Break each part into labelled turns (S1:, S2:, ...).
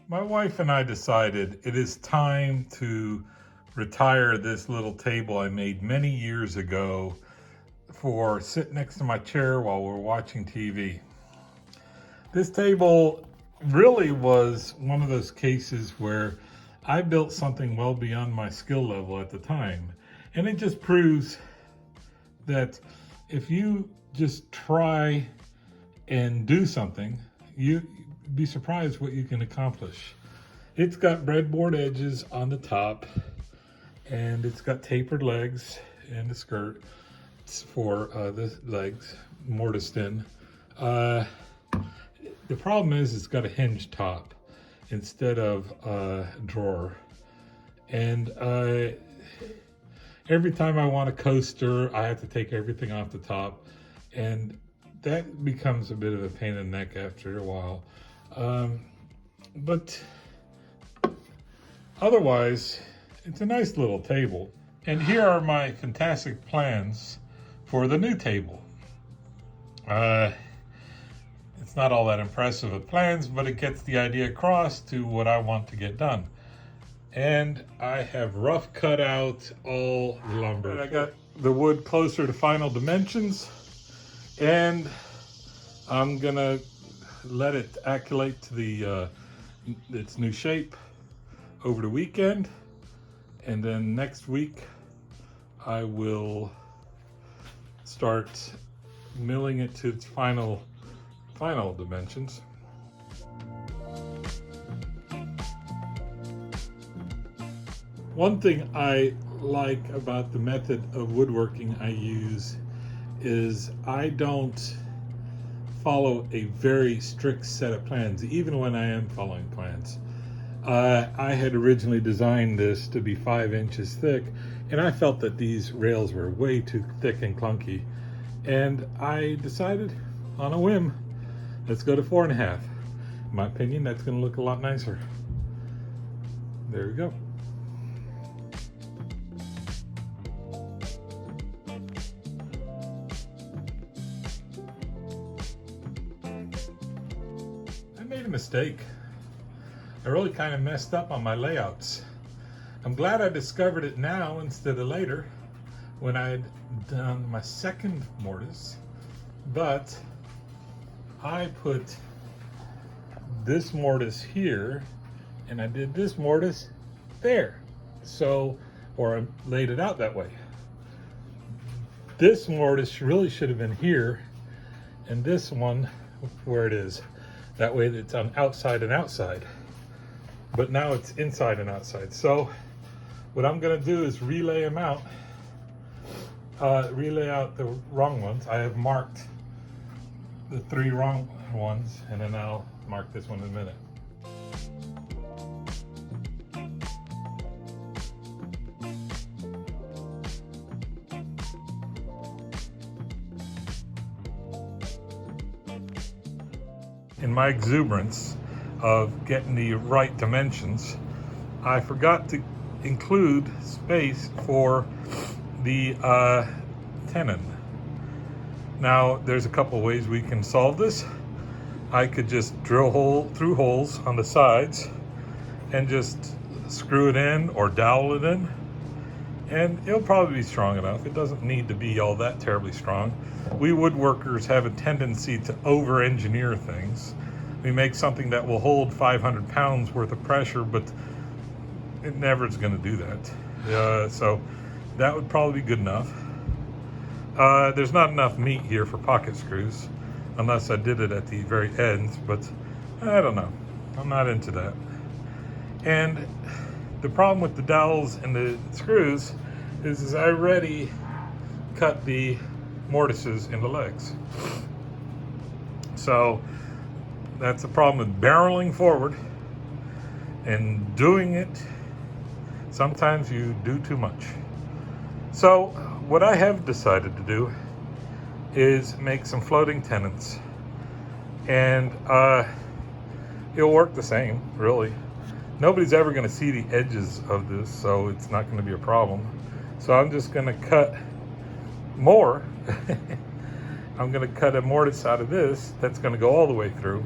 S1: My wife and I decided it is time to retire this little table I made many years ago for sit next to my chair while we're watching TV. This table really was one of those cases where I built something well beyond my skill level at the time. And it just proves that if you just try and do something, you'd be surprised what you can accomplish. It's got breadboard edges on the top, and it's got tapered legs and a skirt for the legs, mortised in. The problem is it's got a hinged top instead of a drawer. And every time I want a coaster, I have to take everything off the top. And that becomes a bit of a pain in the neck after a while. But otherwise, it's a nice little table. And here are my fantastic plans for the new table. It's not all that impressive of plans, but it gets the idea across to what I want to get done. And I have rough cut out all the lumber. And I got the wood closer to final dimensions, and I'm gonna let it acculate to its new shape over the weekend, and then next week I will start milling it to its final dimensions. One thing I like about the method of woodworking I use is I don't follow a very strict set of plans, even when I am following plans. I had originally designed this to be 5 inches thick, and I felt that these rails were way too thick and clunky. And I decided on a whim, let's go to 4.5. In my opinion, that's gonna look a lot nicer. There we go. I made a mistake. I really kind of messed up on my layouts. I'm glad I discovered it now instead of later when I had done my second mortise, but I put this mortise here and I did this mortise there. So, or I laid it out that way. This mortise really should have been here, and this one where it is. That way it's on outside and outside. But now it's inside and outside. So what I'm gonna do is relay them out, relay out the wrong ones. I have marked the 3 wrong ones, and then I'll mark this one in a minute. In my exuberance of getting the right dimensions, I forgot to include space for the tenon. Now, there's a couple ways we can solve this. I could just drill through holes on the sides and just screw it in or dowel it in, and it'll probably be strong enough. It doesn't need to be all that terribly strong. We woodworkers have a tendency to over-engineer things. We make something that will hold 500 pounds worth of pressure, but it never is going to do that. So that would probably be good enough. There's not enough meat here for pocket screws, unless I did it at the very ends, but I don't know. I'm not into that. And the problem with the dowels and the screws is I already cut the mortises in the legs. So that's the problem with barreling forward and doing it. Sometimes you do too much. So what I have decided to do is make some floating tenons, and it'll work the same, really. Nobody's ever going to see the edges of this, so it's not going to be a problem. So I'm just going to cut more. I'm going to cut a mortise out of this that's going to go all the way through.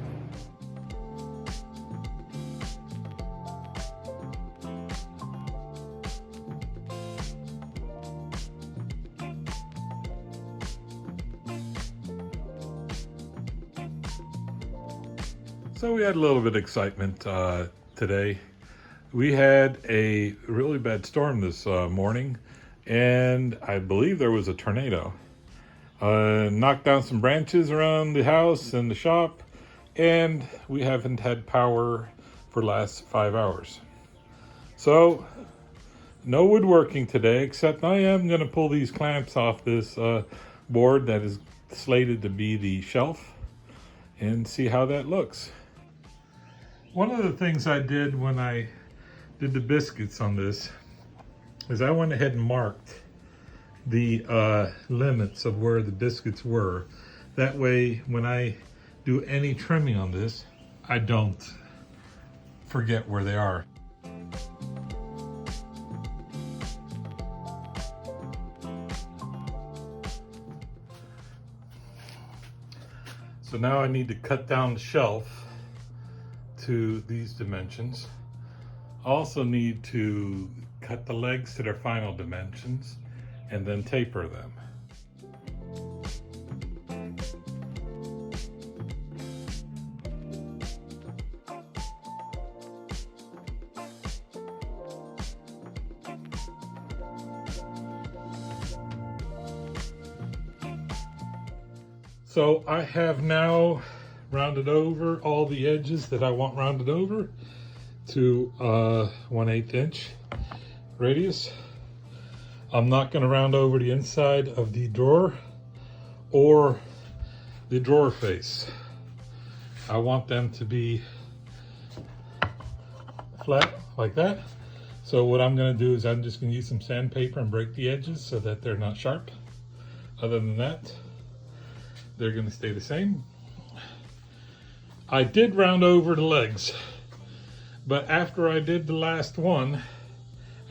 S1: So we had a little bit of excitement today. We had a really bad storm this morning, and I believe there was a tornado. Knocked down some branches around the house and the shop, and we haven't had power for the last 5 hours. So no woodworking today, except I am going to pull these clamps off this board that is slated to be the shelf and see how that looks. One of the things I did when I did the biscuits on this is I went ahead and marked the limits of where the biscuits were. That way, when I do any trimming on this, I don't forget where they are. So now I need to cut down the shelf to these dimensions. Also need to cut the legs to their final dimensions and then taper them. So I have now rounded over all the edges that I want rounded over to 1/8 inch radius. I'm not going to round over the inside of the drawer or the drawer face. I want them to be flat like that. So what I'm going to do is I'm just going to use some sandpaper and break the edges so that they're not sharp. Other than that, they're going to stay the same. I did round over the legs, but after I did the last one,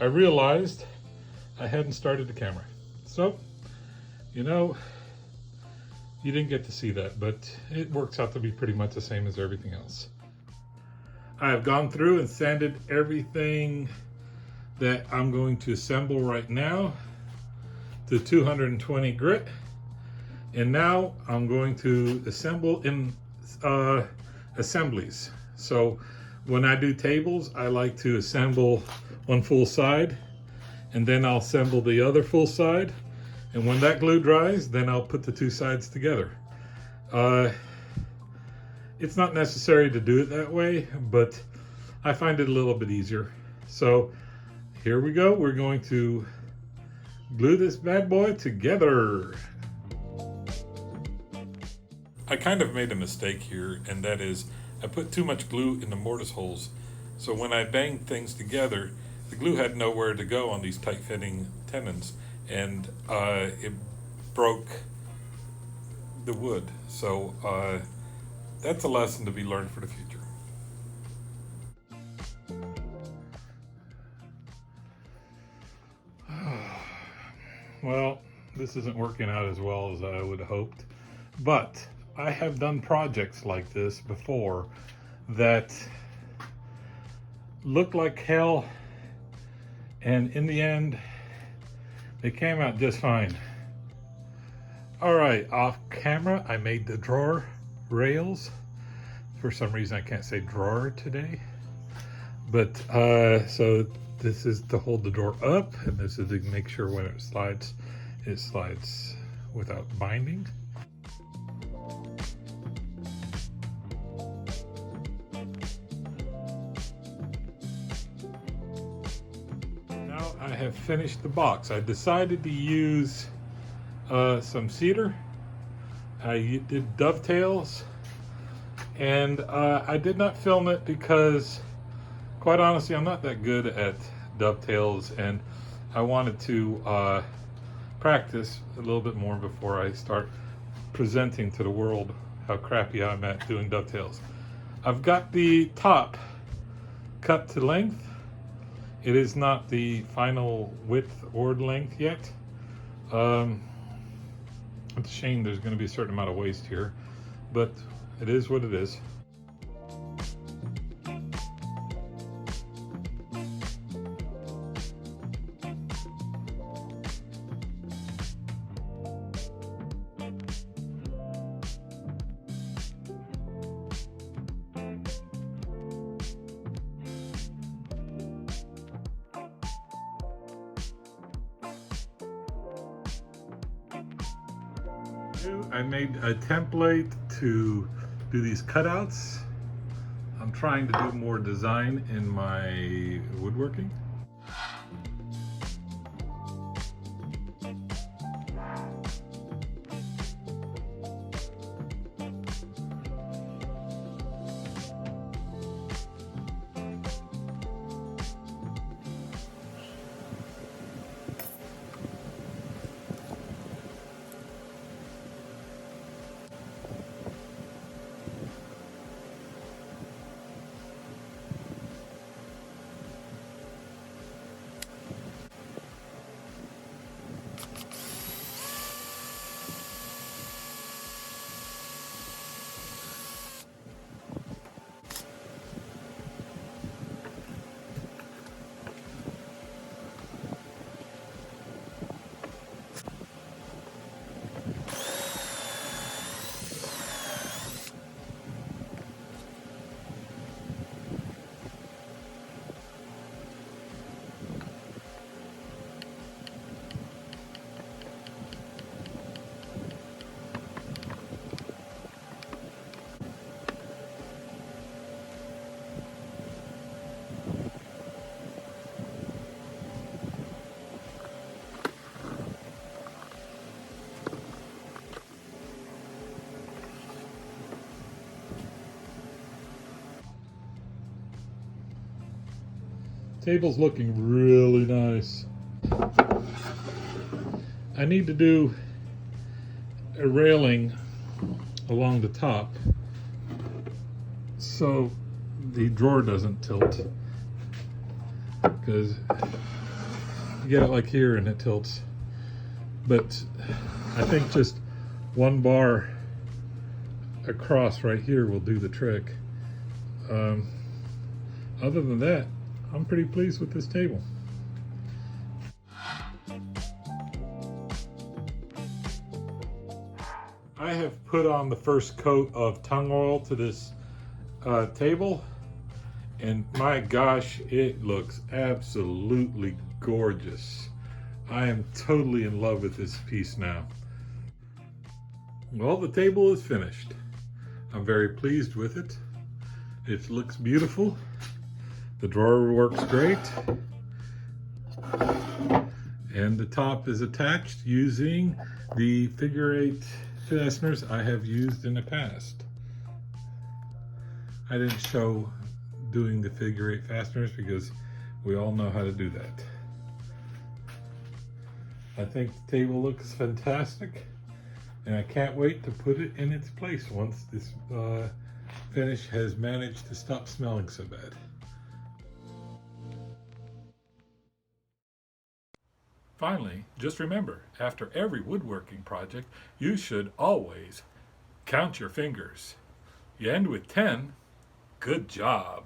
S1: I realized I hadn't started the camera. So, you know, you didn't get to see that, but it works out to be pretty much the same as everything else. I have gone through and sanded everything that I'm going to assemble right now to 220 grit. And now I'm going to assemble in assemblies. So when I do tables, I like to assemble one full side, and then I'll assemble the other full side. And when that glue dries, then I'll put the two sides together. It's not necessary to do it that way, but I find it a little bit easier. So here we go. We're going to glue this bad boy together. I kind of made a mistake here, and that is I put too much glue in the mortise holes. So when I banged things together, the glue had nowhere to go on these tight-fitting tenons, and it broke the wood. So that's a lesson to be learned for the future. Well, this isn't working out as well as I would have hoped, but I have done projects like this before that looked like hell, and in the end, they came out just fine. All right, off camera, I made the drawer rails. For some reason, I can't say drawer today. But, so this is to hold the drawer up, and this is to make sure when it slides without binding. I have finished the box. I decided to use some cedar. I did dovetails, and I did not film it because, quite honestly, I'm not that good at dovetails, and I wanted to practice a little bit more before I start presenting to the world how crappy I'm at doing dovetails. I've got the top cut to length. It is not the final width or length yet. It's a shame there's going to be a certain amount of waste here, but it is what it is. I made a template to do these cutouts. I'm trying to do more design in my woodworking. Table's looking really nice. I need to do a railing along the top so the drawer doesn't tilt, because you get it like here and it tilts. But I think just one bar across right here will do the trick. Other than that, I'm pretty pleased with this table. I have put on the first coat of tung oil to this table, and my gosh, it looks absolutely gorgeous. I am totally in love with this piece now. Well, the table is finished. I'm very pleased with it. It looks beautiful. The drawer works great. And the top is attached using the figure-8 fasteners I have used in the past. I didn't show doing the figure-8 fasteners because we all know how to do that. I think the table looks fantastic, and I can't wait to put it in its place once this finish has managed to stop smelling so bad. Finally, just remember, after every woodworking project, you should always count your fingers. You end with 10, good job.